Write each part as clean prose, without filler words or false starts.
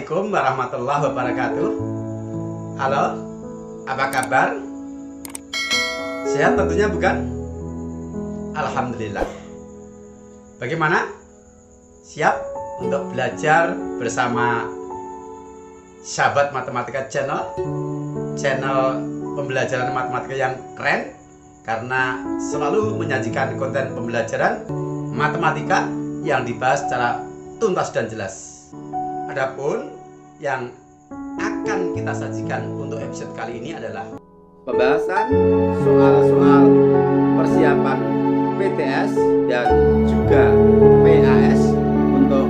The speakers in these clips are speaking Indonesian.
Assalamualaikum warahmatullahi wabarakatuh. Halo, apa kabar? Sehat tentunya, bukan? Alhamdulillah. Bagaimana? Siap untuk belajar bersama sahabat matematika channel pembelajaran matematika yang keren, karena selalu menyajikan konten pembelajaran matematika yang dibahas secara tuntas dan jelas. Adapun yang akan kita sajikan untuk episode kali ini adalah pembahasan soal-soal persiapan PTS dan juga PAS untuk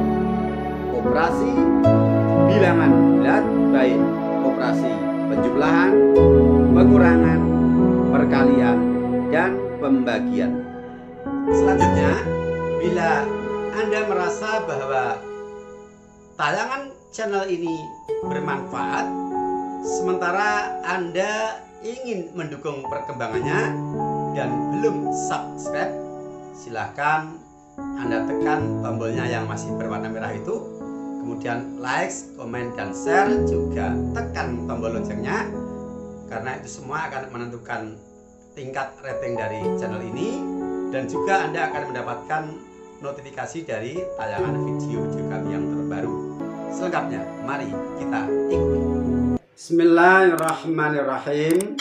operasi bilangan bulat, baik operasi penjumlahan, pengurangan, perkalian, dan pembagian. Selanjutnya, bila Anda merasa bahwa tayangan channel ini bermanfaat, sementara Anda ingin mendukung perkembangannya dan belum subscribe, silahkan Anda tekan tombolnya yang masih berwarna merah itu, kemudian like, komen, dan share, juga tekan tombol loncengnya, karena itu semua akan menentukan tingkat rating dari channel ini, dan juga Anda akan mendapatkan notifikasi dari tayangan video-video kami yang terbaru. Selengkapnya, mari kita ikuti. Bismillahirrahmanirrahim.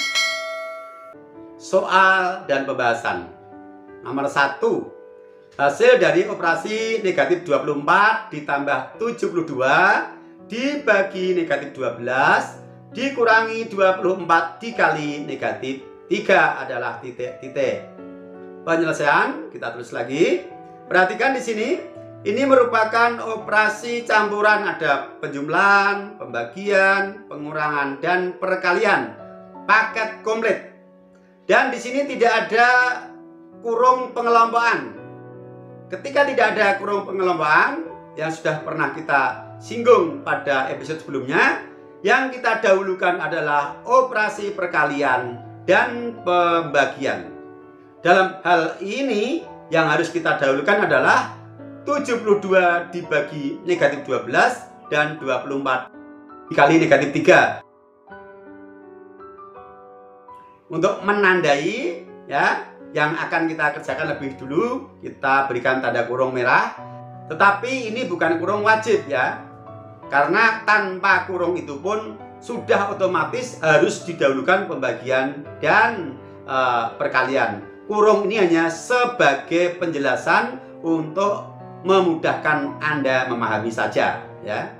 Soal dan pembahasan. Nomor 1. Hasil dari operasi negatif 24 ditambah 72 dibagi negatif 12 dikurangi 24 dikali negatif 3 adalah titik-titik. Penyelesaian kita tulis lagi. Perhatikan di sini, ini merupakan operasi campuran, ada penjumlahan, pembagian, pengurangan, dan perkalian, paket komplit. Dan di sini tidak ada kurung pengelompokan. Ketika tidak ada kurung pengelompokan yang sudah pernah kita singgung pada episode sebelumnya, yang kita dahulukan adalah operasi perkalian dan pembagian. Dalam hal ini yang harus kita dahulukan adalah 72 dibagi negatif 12 dan 24 dikali negatif 3. Untuk menandai ya, yang akan kita kerjakan lebih dulu, kita berikan tanda kurung merah. Tetapi ini bukan kurung wajib ya, karena tanpa kurung itu pun sudah otomatis harus didahulukan pembagian dan perkalian. Kurung ini hanya sebagai penjelasan untuk memudahkan Anda memahami saja ya.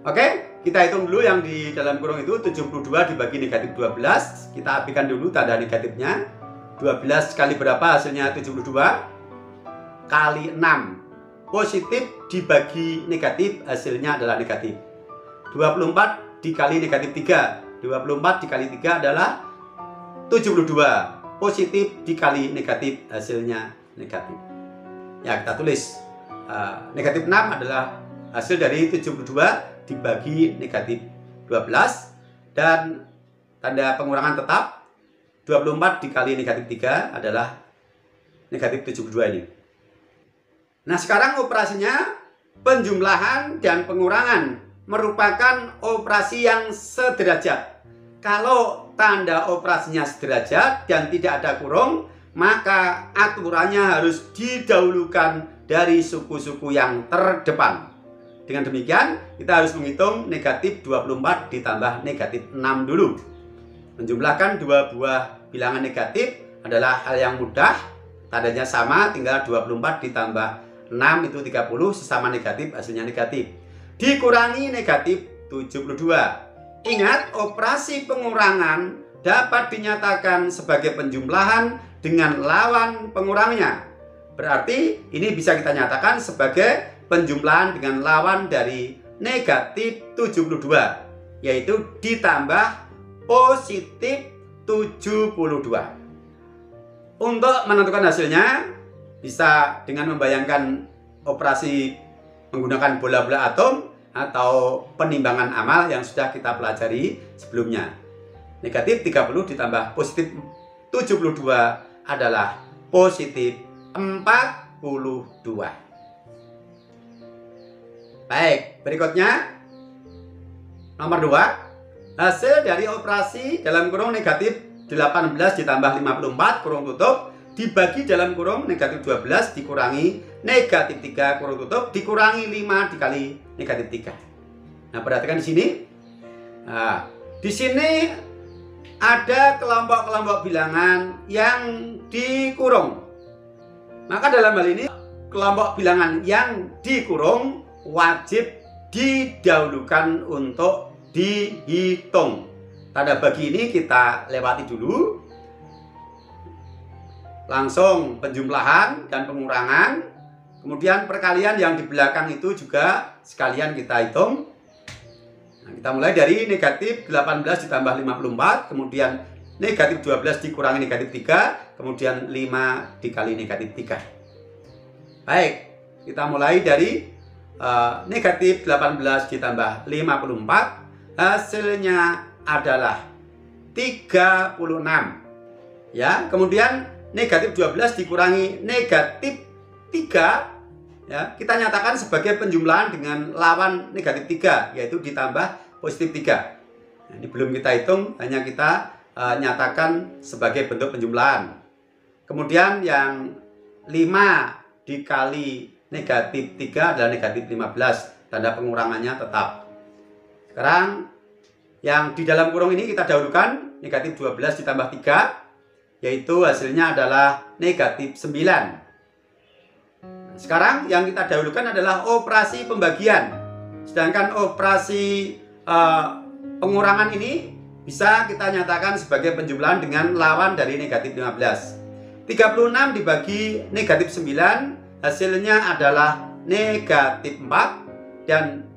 Oke, kita hitung dulu yang di dalam kurung itu 72 dibagi negatif 12. Kita apikan dulu tanda negatifnya. 12 kali berapa hasilnya 72? Kali 6. Positif dibagi negatif hasilnya adalah negatif. 24 dikali negatif 3. 24 dikali 3 adalah 72. Positif dikali negatif hasilnya negatif. Ya, kita tulis negatif 6 adalah hasil dari 72 dibagi negatif 12, dan tanda pengurangan tetap 24 dikali negatif 3 adalah negatif 72 ini. Nah, sekarang operasinya penjumlahan dan pengurangan merupakan operasi yang sederajat. Kalau tanda operasinya sederajat dan tidak ada kurung, maka aturannya harus didahulukan dari suku-suku yang terdepan. Dengan demikian, kita harus menghitung negatif 24 ditambah negatif 6 dulu. Menjumlahkan dua buah bilangan negatif adalah hal yang mudah. Tandanya sama, tinggal 24 ditambah 6 itu 30, sesama negatif, hasilnya negatif. Dikurangi negatif 72. Ingat, operasi pengurangan dapat dinyatakan sebagai penjumlahan dengan lawan pengurangnya. Berarti ini bisa kita nyatakan sebagai penjumlahan dengan lawan dari negatif 72, yaitu ditambah positif 72. Untuk menentukan hasilnya, bisa dengan membayangkan operasi menggunakan bola-bola atom atau penimbangan amal yang sudah kita pelajari sebelumnya. Negatif 30 ditambah positif 72 adalah positif 42. Baik, berikutnya Nomor 2, hasil dari operasi dalam kurung negatif 18 ditambah 54 kurung tutup dibagi dalam kurung negatif 12 dikurangi negatif 3 kurung tutup dikurangi 5 dikali negatif 3. Nah, perhatikan di sini. Nah, di sini ada kelompok-kelompok bilangan yang dikurung. Maka dalam hal ini kelompok bilangan yang dikurung wajib didahulukan untuk dihitung. Tanda bagi ini kita lewati dulu. Langsung penjumlahan dan pengurangan. Kemudian perkalian yang di belakang itu juga sekalian kita hitung. Nah, kita mulai dari negatif 18 ditambah 54, kemudian negatif 12 dikurangi negatif 3, kemudian 5 dikali negatif 3. Baik, kita mulai dari negatif 18 ditambah 54, hasilnya adalah 36. Ya, kemudian negatif 12 dikurangi negatif 3, ya, kita nyatakan sebagai penjumlahan dengan lawan negatif 3, yaitu ditambah positif 3. Nah, ini belum kita hitung, hanya kita nyatakan sebagai bentuk penjumlahan. Kemudian yang 5 dikali negatif 3 adalah negatif 15, tanda pengurangannya tetap. Sekarang yang di dalam kurung ini kita dahulukan, negatif 12 ditambah 3, yaitu hasilnya adalah negatif 9. Sekarang yang kita dahulukan adalah operasi pembagian. Sedangkan operasi pengurangan ini bisa kita nyatakan sebagai penjumlahan dengan lawan dari negatif 15. 36 dibagi negatif 9, hasilnya adalah negatif 4. Dan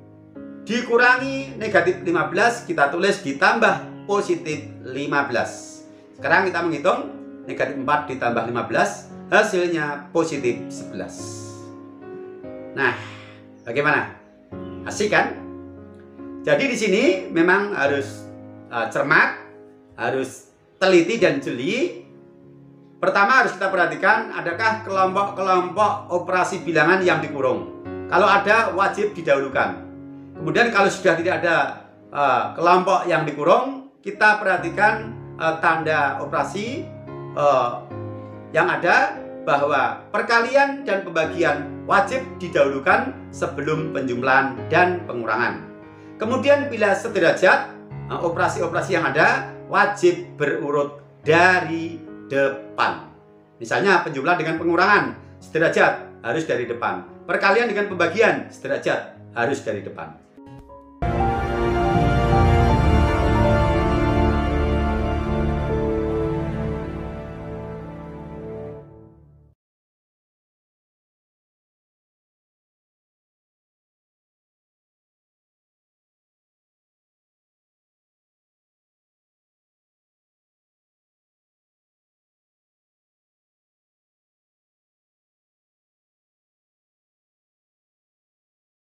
dikurangi negatif 15, kita tulis ditambah positif 15. Sekarang kita menghitung negatif 4 ditambah 15, hasilnya positif 11. Nah, bagaimana? Asik kan? Jadi di sini memang harus cermat, harus teliti dan jeli. Pertama harus kita perhatikan, adakah kelompok-kelompok operasi bilangan yang dikurung. Kalau ada, wajib didahulukan. Kemudian kalau sudah tidak ada kelompok yang dikurung, kita perhatikan tanda operasi yang ada, bahwa perkalian dan pembagian wajib didahulukan sebelum penjumlahan dan pengurangan. Kemudian bila sederajat, operasi-operasi yang ada wajib berurut dari depan. Misalnya penjumlahan dengan pengurangan sederajat harus dari depan. Perkalian dengan pembagian sederajat harus dari depan.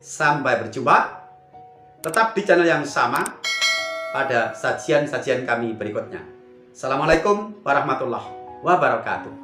Sampai berjumpa, tetap di channel yang sama pada sajian-sajian kami berikutnya. Assalamualaikum warahmatullahi wabarakatuh.